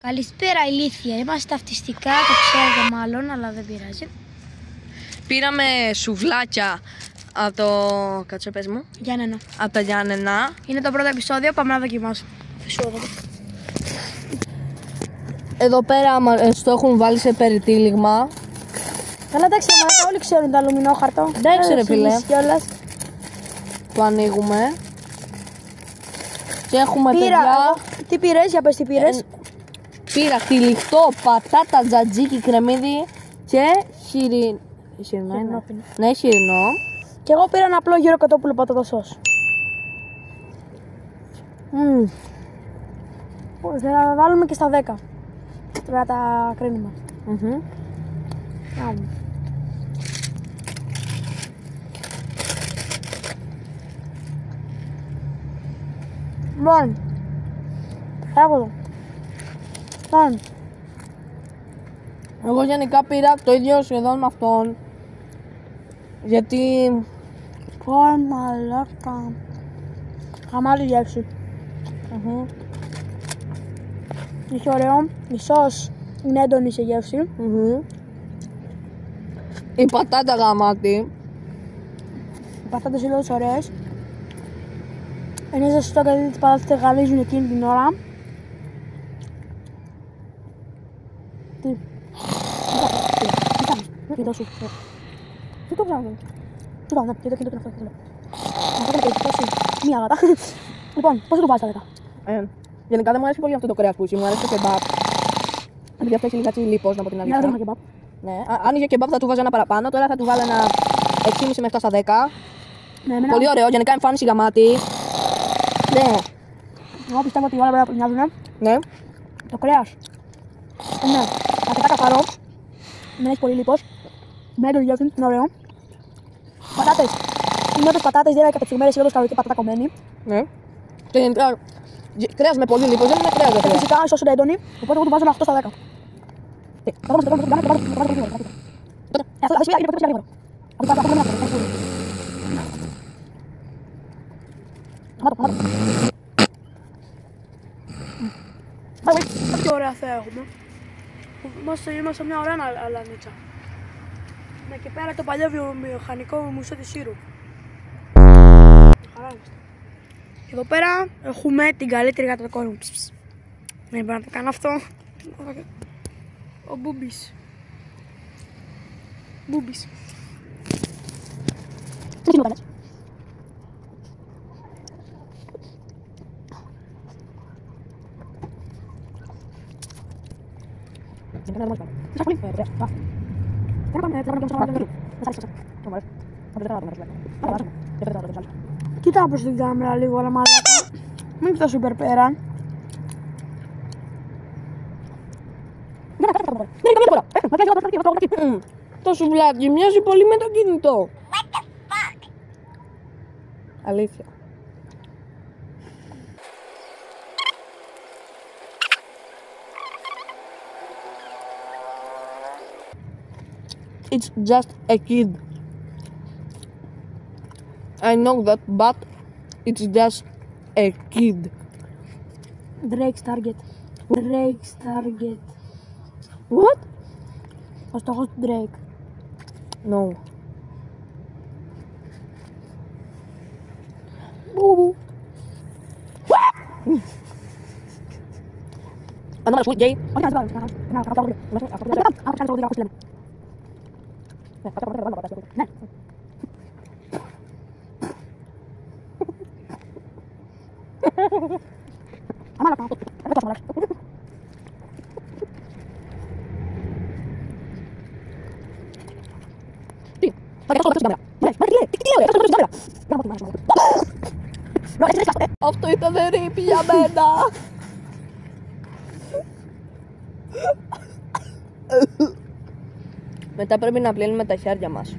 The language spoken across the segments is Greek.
Καλησπέρα ηλίθεια, είμαστε ταυτιστικά, το ξέρετε μάλλον, αλλά δεν πειράζει. Πήραμε σουβλάκια από το... Κάτσε πες μου. Γιάννενα. Από τα Γιάννενα. Είναι το πρώτο επεισόδιο, πάμε να δοκιμάσουμε. Εδώ πέρα το έχουν βάλει σε περιτύλιγμα. Καλά, εντάξει, όλοι ξέρουν το αλουμινόχαρτο. Εντάξει ρε φίλε. Το ανοίγουμε. Και έχουμε παιδιά... Τι πήρες, για πες τι πήρες. Πήρα τυλιχτό, πατάτα, τζατζίκι, κρεμμύδι και χοιρινό είναι. Ναι, χοιρινό. Και εγώ πήρα ένα απλό γύρο κοτόπουλο πατάτα σως. Θα τα βάλουμε και στα 10. Τώρα τα κρίνουμε. Λοιπόν, εδώ. Εγώ γενικά πήρα το ίδιο σχεδόν με αυτόν. Γιατί... Πω μαλάκα. Χαμάλη γεύση. Είχε ωραίο. Η σως είναι έντονη σε γεύση. Η πατάτα γαμάτη. Οι πατάτες είναι όλες ωραίες. Είναι ζεστό γιατί τις πατάτες γαλίζουν εκείνη την ώρα. Τι? Κοίτα σου. Τι το βγάζω. Κοίτα, ναι, κοίτα αυτό. Μία γάτα. Λοιπόν, πώς θα το βάζεις τα 10? Γενικά δεν μου αρέσει πολύ αυτό το κρέας που είσαι, μου αρέσει το κεμπάπ. Επειδή αυτό έχει λίγα λίπος, να πω την αλήθεια. Ναι, αν είχε κεμπάπ θα του βάζω ένα παραπάνω, τώρα θα του βάλω ένα 6,5 με 7 στα 10. Πολύ ωραίο, γενικά εμφάνιση γαμάτη. Ναι. Εγώ πιστεύω ότι όλα πρέπει να μοιάζουν. Ναι. Το κρέας είναι αρκετά καθαρό. Δεν έχει πολύ λίπος. Με έντονη γεύση, είναι ωραίο. Πατάτες. Είναι όπως πατάτες, δεν είναι καπετσιγμένες ή όντως καλοκαίρι πατάτα κομμένη. Ναι. Και γενικά κρέας με πολύ λίπος, δεν είναι κρέας δε και φυσικά η σως είναι έντονη, οπότε εγώ του βάζω ένα 8 στα 10. Τι ωραία θέα έχουμε. Είμαστε μια ωραία αλανίτσα. Ναι, και πέρα το παλιό βιομηχανικό μουσείο της Σύρου. Εδώ πέρα έχουμε την καλύτερη γάτα του κόσμου. Δεν μπορώ να το κάνω αυτό. Ο Μπούμπης. Μπούμπης. Τι μου κάνεις? Κοίτα προς την κάμερα λίγο, αλλά μαλάκα. Μην κοιτάς σούπερ πέρα. Το σουβλάκι μοιάζει πολύ με το κινητό. What the fuck? Αλήθεια. It's just a kid. I know that, but it's just a kid. Drake's target. Drake's target. What? Ο στόχος του Drake. No. Μπούμπου. Ανώμαλος σου, γκέι. Όχι να ζητάω. Ναι. Αμά να πάω. Δεν το σωμαλάς. Τι? Αυτό ήταν ρίπι για μένα. Μετά πρέπει να πλύνουμε τα χέρια μας.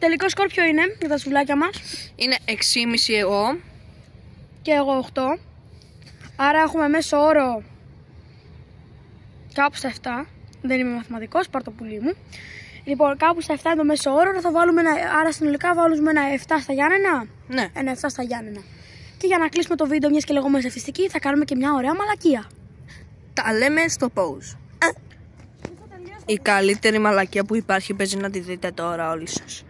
τελικό σκορ ποιο είναι για τα σουβλάκια μας? Είναι 6,5 εγώ. Και εγώ 8. Άρα έχουμε μέσο όρο κάπου στα 7. Δεν είμαι μαθηματικός, πάρ' το πουλί μου. Λοιπόν, κάπου στα 7 είναι το μέσο όρο. Θα βάλουμε άρα συνολικά βάλουμε ένα 7 στα Γιάννενα. Ναι. Ένα 7 στα Γιάννενα. Και για να κλείσουμε το βίντεο, μιας και λεγόμαστε ευθυστικοί, θα κάνουμε και μια ωραία μαλακία. Τα λέμε στο pause. Η καλύτερη μαλακία που υπάρχει, παίζει να τη δείτε τώρα όλοι σας.